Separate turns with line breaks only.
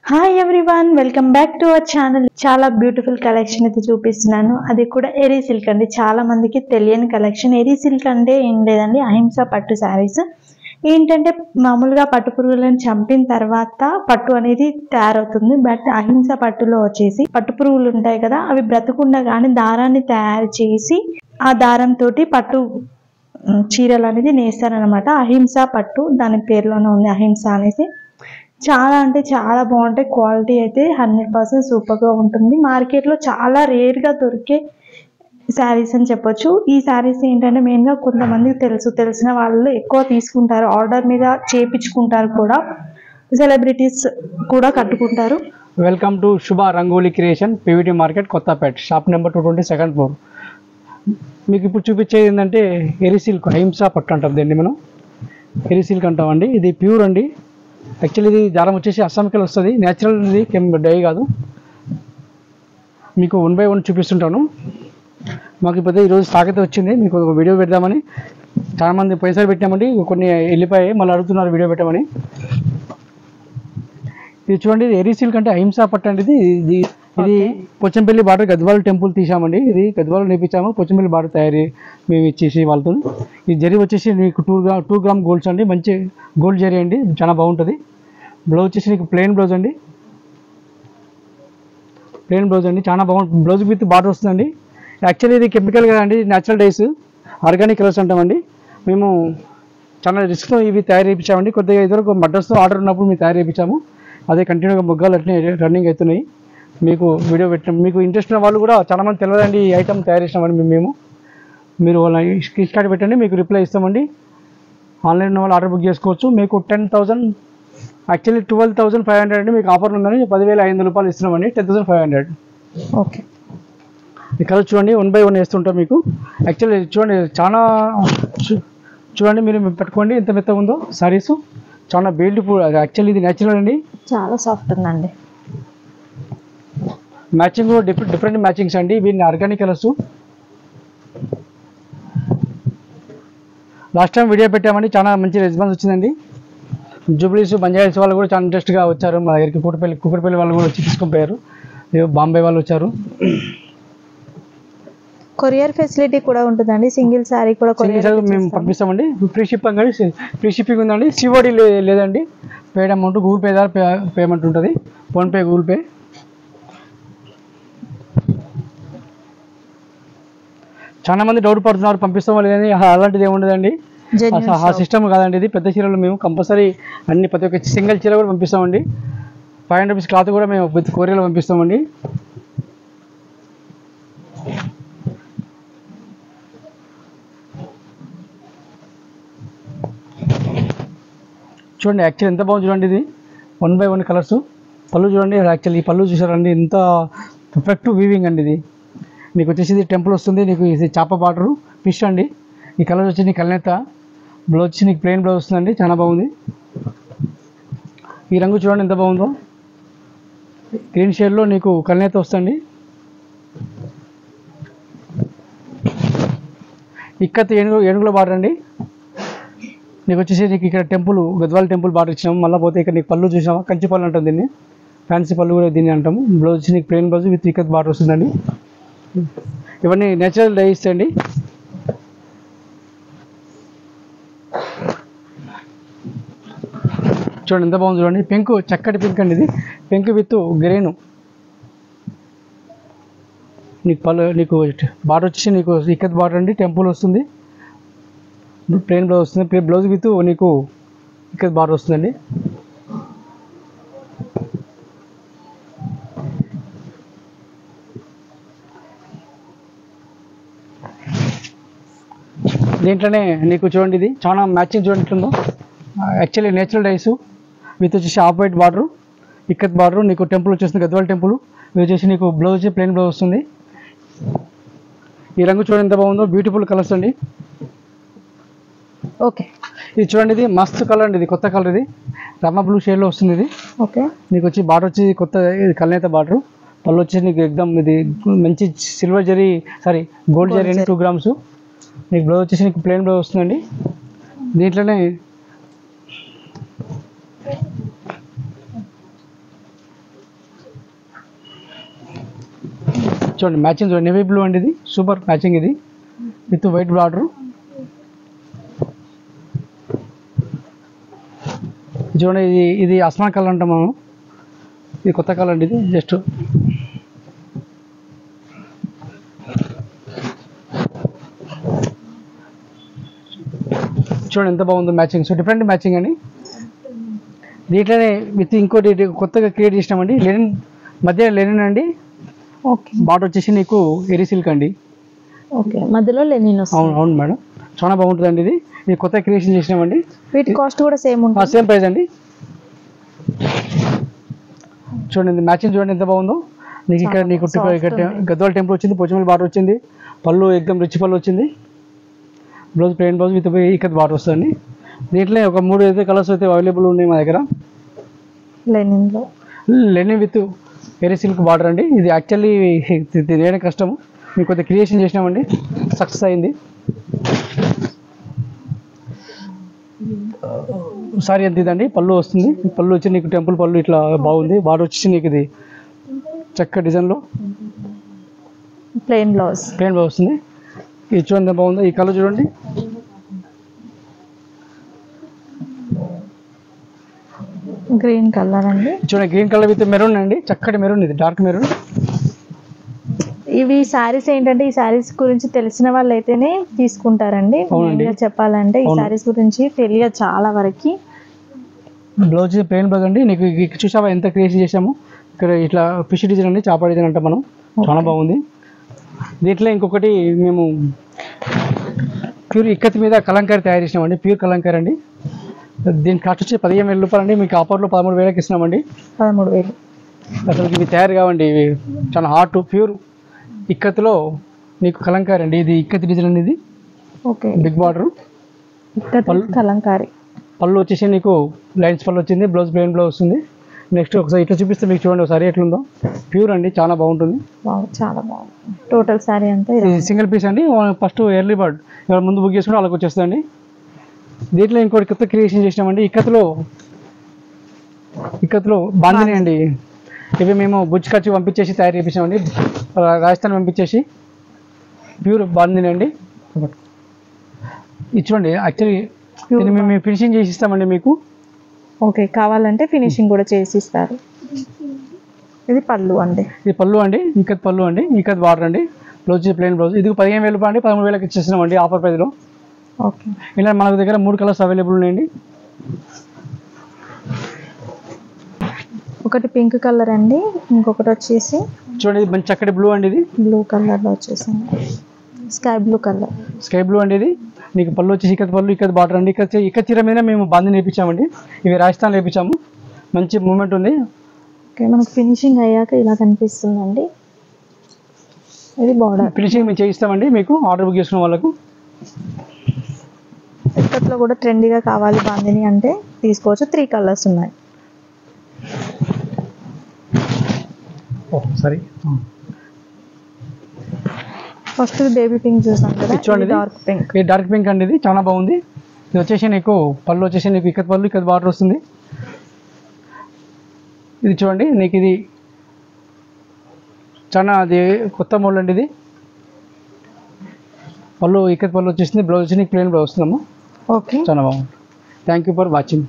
Hi everyone, welcome back to our channel. చాలా beautiful collection అయితే చూపిస్తున్నాను. అది కూడా ఎరీ సిల్క్ అండి. చాలా మందికి తెలియని కలెక్షన్. ఎరీ సిల్క్ అంటే ఏం లేదండి, అహింస పట్టు శారీస్. ఏంటంటే మామూలుగా పట్టు పురుగులను చంపిన తర్వాత పట్టు అనేది తయారవుతుంది. బట్ అహింస పట్టులో వచ్చేసి పట్టు పురుగులు ఉంటాయి కదా, అవి బ్రతకుండగానే దారాన్ని తయారు చేసి ఆ దారంతో పట్టు చీరలు అనేది నేస్తారనమాట. అహింస పట్టు, దాని పేరులోనే ఉంది అహింస అనేసి. చాలా అంటే చాలా బాగుంటాయి. క్వాలిటీ అయితే 100% సూపర్గా ఉంటుంది. మార్కెట్లో చాలా రేర్గా దొరికే శారీస్ అని చెప్పొచ్చు. ఈ శారీస్ ఏంటంటే మెయిన్గా కొంతమందికి తెలిసిన వాళ్ళు ఎక్కువ తీసుకుంటారు, ఆర్డర్ మీద చేయించుకుంటారు కూడా. సెలబ్రిటీస్ కూడా కట్టుకుంటారు.
Welcome to Shubha Rangoli creation, PVT market, Kothapeta, shop number 220, second floor. మీకు ఇప్పుడు చూపించేది ఏంటంటే ఎరీ సిల్క్, అహింస పట్టు అంటాం దీన్ని మనం. ఎరీ సిల్క్ అంటామండి. ఇది ప్యూర్ అండి. యాక్చువల్లీ ఇది దారం వచ్చేసి అస్సాంకి వస్తుంది, న్యాచురల్, ఇది డై కాదు. మీకు 1 by 1 చూపిస్తుంటాను. మాకు ఇప్పుడు ఈరోజు స్టాక్ అయితే వచ్చింది, మీకు ఒక వీడియో పెడదామని. చాలామంది పైసలు పెట్టామండి, కొన్ని వెళ్ళిపోయాయి, మళ్ళీ అడుగుతున్నారు వీడియో పెట్టమని. ఇది చూడండి, ఇది ఎరీ సిల్క్ అంటే అహింస పట్టు అండి. ఇది పోచంపల్లి బార్డర్ గద్వాల టెంపుల్ తీసామండి. ఇది గద్వాల నేర్పించాము, పోచంపల్లి బార్డర్ తయారీ మేము ఇచ్చేసి వాళ్ళతో. ఈ జరీ వచ్చేసి మీకు 2 గ్రామ్ గోల్డ్స్ అండి, మంచి గోల్డ్ జరీ అండి, చాలా బాగుంటుంది. బ్లౌజ్ వచ్చేసి నీకు ప్లెయిన్ బ్లౌజ్ అండి, ప్లెయిన్ బ్లౌజ్ అండి, చాలా బాగుంటుంది. బ్లౌజ్ విత్ బార్డర్ వస్తుందండి. యాక్చువల్లీ ఇది కెమికల్ కదండి, న్యాచురల్ డైస్, ఆర్గానిక్ కలర్స్ అంటామండి. మేము చాలా రిస్క్తో ఇవి తయారు చేయించామండి. కొద్దిగా ఇదివరకు మడ్రస్తో ఆర్డర్ ఉన్నప్పుడు మేము తయారు చేయించాము. అదే కంటిన్యూగా మొగ్గాలు అట్లనే రన్నింగ్ అవుతున్నాయి. మీకు వీడియో పెట్టాం. మీకు ఇంట్రెస్ట్ ఉన్న వాళ్ళు కూడా చాలామంది తెలియదండి ఈ ఐటమ్ తయారు చేసినామండి మేము. మీరు వాళ్ళ స్క్రీన్ షాట్ పెట్టండి, మీకు రిప్లై ఇస్తామండి. ఆన్లైన్ ఉన్న వాళ్ళు ఆర్డర్ బుక్ చేసుకోవచ్చు. మీకు 10,000, యాక్చువల్లీ 12,500 అండి. మీకు ఆఫర్ ఉందని 10,500 రూపాయలు ఇస్తున్నామండి, 10,500.
ఓకే,
ఈ కలర్ చూడండి, 1 by 1 వేస్తుంటాం మీకు. యాక్చువల్లీ చూడండి, చాలా చూడండి, మీరు పెట్టుకోండి ఎంత మెత్తగా ఉందో సారీస్, చాలా బ్యూటిఫుల్. యాక్చువల్లీ ఇది న్యాచురల్ అండి,
చాలా సాఫ్ట్ ఉందండి.
మ్యాచింగ్ కూడా డిఫరెంట్ మ్యాచింగ్స్ అండి. వీటిని organic colours. Last time video పెట్టామండి, చాలా మంచి రెస్పాన్స్ వచ్చిందండి. జూబ్లీస్, బంజారాస్ వాళ్ళు కూడా చాలా ఇంట్రెస్ట్గా వచ్చారు మా దగ్గరికి. కుక్కటిపల్లి వాళ్ళు కూడా వచ్చి తీసుకొని పోయారు. బాంబే వాళ్ళు వచ్చారు.
కొరియర్ ఫెసిలిటీ కూడా ఉంటుందండి. సింగిల్ శారీ కూడా
మేము పంపిస్తామండి. ఫ్రీ షిప్పింగ్ అండి, ఫ్రీ షిప్పింగ్ ఉందండి. సిఓడి లేదండి. పేడ్ అమౌంట్ గూగుల్ పే ద్వారా పేమెంట్ ఉంటుంది, ఫోన్పే, గూగుల్ పే. చాలా మంది డౌట్ పడుతున్నారు పంపిస్తామో లేదని. అలాంటిది ఏముండదండి, ఆ సిస్టమ్ కాదండి. ఇది పెద్ద చీరలు మేము కంపల్సరీ అన్ని ప్రతి ఒక్క సింగిల్ చీర కూడా పంపిస్తామండి. 500 రూపీస్ క్లాత్ కూడా మేము విత్ కొరియర్లో పంపిస్తామండి. చూడండి, యాక్చువల్లీ ఎంత బాగుంది చూడండి. ఇది 1 by 1 కలర్స్. పళ్ళు చూడండి, యాక్చువల్లీ ఈ పళ్ళు చూసారండి, ఎంత పర్ఫెక్ట్ వీవింగ్ అండి. ఇది మీకు వచ్చేసి ఇది టెంపుల్ వస్తుంది. నీకు ఇది చాప బార్డరు, ఫిష్ అండి. ఈ కలర్ వచ్చి నీకు కల్నేత. బ్లౌజ్ వచ్చి నీకు ప్లెయిన్ బ్లౌజ్ వస్తుందండి, చాలా బాగుంది. ఈ రంగు చూడండి ఎంత బాగుందో, గ్రీన్ షేడ్లో నీకు కల్నేత వస్తుంది. ఇక్కత్ ఏనుగుల బార్డర్ అండి. నీకు వచ్చేసి నీకు ఇక్కడ టెంపుల్, గద్వాల టెంపుల్ బార్డర్ ఇచ్చినాము. మళ్ళీ పోతే ఇక్కడ నీకు పళ్ళు చూసినామా, కంచి పళ్ళు అంటాం దీన్ని, ఫ్యాన్సీ పళ్ళు కూడా దీన్ని అంటాము. బ్లౌజ్ వచ్చి నీకు plain blouse with ikat border వస్తుందండి. ఇవన్నీ నేచురల్ డైస్ అండి. చూడండి ఎంత బాగుంది చూడండి. పింక్, చక్కటి పింక్ అండి. ఇది పింక్ విత్ గ్రీను. నీకు నీకు బార్డర్ వచ్చేసి నీకు ఇక్కత్ బార్డర్ అండి, టెంపుల్ వస్తుంది, ప్లెయిన్ బ్లౌజ్ వస్తుంది. బ్లౌజ్ విత్ నీకు ఇక్కత్ బార్డర్ వస్తుందండి. దీంట్లోనే నీకు చూడండి, ఇది చాలా మ్యాచింగ్ చూడండి ఎట్లుందో. యాక్చువల్లీ నేచురల్ డైస్ విత్ వచ్చేసి off white border, ikat border. నీకు టెంపుల్ వచ్చేసింది, గద్వాల టెంపుల్. ఇది వచ్చేసి నీకు బ్లౌజ్ ప్లెయిన్ బ్లౌజ్ వస్తుంది. ఈ రంగు చూడండి ఎంత బాగుందో, బ్యూటిఫుల్ కలర్స్ అండి.
ఓకే,
ఇది చూడండి, ఇది మస్తు కలర్ అండి. ఇది కొత్త కలర్, ఇది రమ బ్లూ షేడ్లో వస్తుంది. ఇది
ఓకే,
నీకు వచ్చి బార్డర్ వచ్చి కొత్త, ఇది కల్నేత బార్డరు. పళ్ళు వచ్చేసి నీకు ఎగ్దమ్ ఇది మంచి silver zari, sorry gold zari అండి, 2 గ్రామ్స్. నీకు బ్లౌజ్ వచ్చేసి నీకు ప్లెయిన్ బ్లౌజ్ వస్తుందండి. దీంట్లోనే చూడండి మ్యాచింగ్ చూడండి, నేవీ బ్లూ అండి ఇది, సూపర్ మ్యాచింగ్ ఇది విత్ వైట్ బార్డర్. చూడండి ఇది అస్మాన్ కలర్ అంటాం మనం, ఇది కొత్త కలర్ అండి, ఇది జస్ట్ చూడండి ఎంత బాగుందో మ్యాచింగ్. సో డిఫరెంట్ మ్యాచింగ్ అండి. దీంట్లోనే విత్ ఇంకోటి కొత్తగా క్రియేట్ చేసినామండి, లెనిన్ మధ్య లెనిన్ అండి.
ఓకే,
బార్డర్ వచ్చేసి నీకు ఎరీ సిల్క్ అండి.
ఓకే, మధ్యలో లెనిన్ వస్తుంది.
అవును అవును మేడం, చాలా బాగుంటుందండి ఇది. ఇది కొత్త క్రియేషన్ చేసినామండి.
వీటి కాస్ట్ కూడా సేమ్ ఉంటుంది?
సేమ్ ప్రైస్ అండి. చూడండి మ్యాచింగ్ చూడండి ఎంత బాగుందో. నీకు ఇక్కడ నీకు గద్వాల టెంపుల్ వచ్చింది, పోచమల్లి బార్డర్ వచ్చింది, పళ్ళు ఎక్దమ్ రిచ్ పళ్ళు వచ్చింది, blouse plain blouse with ikat border వస్తుంది. దీంట్లో ఒక 3 అయితే కలర్స్ అయితే అవైలబుల్ ఉన్నాయి మా దగ్గర. లెనిన్ విత్ ఎరీ సిల్క్ బార్డర్ అండి. ఇది యాక్చువల్లీ నేనే కష్టం, మీకు కొద్దిగా క్రియేషన్ చేసినామండి, సక్సెస్ అయింది. సారీ ఎంత ఇదండి, పళ్ళు వస్తుంది. పళ్ళు వచ్చి నీకు టెంపుల్ పళ్ళు ఇట్లా బాగుంది, బార్డర్ వచ్చేసి నీకు ఇది చక్క డిజైన్లో
ప్లెయిన్ బ్లౌజ్
వస్తుంది. ఇది చూడండి బాగుంది. ఈ కలర్ చూడండి,
గ్రీన్ కలర్ అండి.
చూడండి గ్రీన్ కలర్ విత్ మెరూన్ అండి, చక్కటి మెరూన్, ఇది డార్క్ మెరూన్.
ఇవి శారీస్ ఏంటంటే, ఈ శారీస్ గురించి తెలిసిన వాళ్ళు అయితేనే తీసుకుంటారండి. చెప్పాలంటే ఈ శారీస్ గురించి తెలియదు చాలా వరకు.
బ్లౌజ్ ప్లెయిన్ బ్లౌజ్ అండి. నీకు చూసావా ఎంత క్రియేషన్ చేసాము. ఇక్కడ ఇట్లా ఫిష్ డిజైన్ అండి, చాప డిజైన్ అంటాం మనం, చాలా బాగుంది. దీంట్లో ఇంకొకటి మేము ప్యూర్ ఇక్కత్ మీద కలంకారీ తయారు చేసినామండి, ప్యూర్ కలంకారీ అండి. దీని కాస్ట్ వచ్చి 15,000 రూపాయలు అండి. మీకు ఆఫర్లో 13,000కి ఇస్తున్నామండి.
13,000
అసలు ఇవి తయారు కావండి, ఇవి చాలా హాట్ ప్యూర్ ఇక్కత్లో నీకు కలంకారీ అండి. ఇది ఇక్కత్ డిజైన్ అండి, ఇది
ఓకే,
బిగ్ బార్డర్
కలంకారీ.
పళ్ళు వచ్చేసి నీకు లైన్స్ పళ్ళు వచ్చింది, బ్లౌజ్ ప్లెయిన్ బ్లౌజ్ వస్తుంది. నెక్స్ట్ ఒకసారి ఇట్లా చూపిస్తే మీకు చూడండి ఒకసారి ఎట్లుందో. ప్యూర్ అండి, చాలా బాగుంటుంది,
చాలా బాగుంది. టోటల్ శారీ అంతా
సింగిల్ పీస్ అండి. ఫస్ట్ ఎర్లీ బర్డ్ ఇవాళ ముందు బుక్ చేసుకుంటే వాళ్ళకి వచ్చేస్తుందండి. దీంట్లో ఇంకోటి కొత్త క్రియేషన్ చేసినామండి, ఇక్కత్లో బాందిని అండి. ఇవి మేము బుజ్ ఖర్చు పంపించేసి తయారు చేయించామండి, రాజస్థాన్ పంపించేసి ప్యూర్ బాందిని అండి. ఇది చూడండి, యాక్చువల్లీ దీన్ని మేము ఫినిషింగ్ చేసి ఇస్తామండి మీకు.
ఓకే, కావాలంటే ఫినిషింగ్ కూడా చేసి ఇస్తారు. ఇది పళ్ళు అండి,
ఇది పళ్ళు అండి, ఇక్కత్ పళ్ళు అండి, ఇక్కత్ బార్డర్ అండి. Blouse plain blouse. ఇది 15,000 రూపాయలు అండి, 13,000కి ఇచ్చేస్తున్నామండి ఆఫర్ ప్రైస్లో.
ఓకే,
ఇలా మన దగ్గర 3 కలర్స్ అవైలబుల్ ఉన్నాయండి.
ఒకటి పింక్ కలర్ అండి, ఇంకొకటి వచ్చేసి
చూడండి మంచి చక్కటి బ్లూ అండి, ఇది
బ్లూ కలర్లో వచ్చేసింది, sky blue colour.
Sky blue అండి. ఇది నీకు పళ్ళు వచ్చేసి ఇక్కత్ పళ్ళు, ఇక్కత్ బార్డర్ అండి. ఇక్కత్ చీర మీద మేము బాందిని నేర్పించామండి. ఇవి రాజస్థాన్ నేర్పించాము, మంచి మూమెంట్ ఉంది.
ఓకే, మనకు ఫినిషింగ్ అయ్యాక ఇలా కనిపిస్తుందండి. ఇది బార్డర్
ఫినిషింగ్ మేము చేయిస్తామండి మీకు, ఆర్డర్ బుక్ చేసుకున్న వాళ్ళకు.
ఇక్కట్లో కూడా ట్రెండీగా కావాలి బాందిని అంటే తీసుకోవచ్చు. 3 కలర్స్ ఉన్నాయి.
సరే,
ఫస్ట్ బేబీ పింక్ చూసాం కదా,
చూడండి
డార్క్ పింక్.
ఇది డార్క్ పింక్ అండి, ఇది చాలా బాగుంది. ఇది వచ్చేసి నీకు పళ్ళు వచ్చేసి నీకు ఇక్కత్ పళ్ళు, ఇక్కత్ బార్డర్ వస్తుంది. ఇది చూడండి నీకు ఇది చాలా అది కొత్త మోడల్ అండి. ఇది పళ్ళు ఇక్కత్ పళ్ళు వచ్చేసింది, బ్లౌజ్ వచ్చి నీకు ప్లెయిన్ బ్లౌజ్ వస్తుందమ్మా.
ఓకే,
చాలా బాగుంది. Thank you for watching.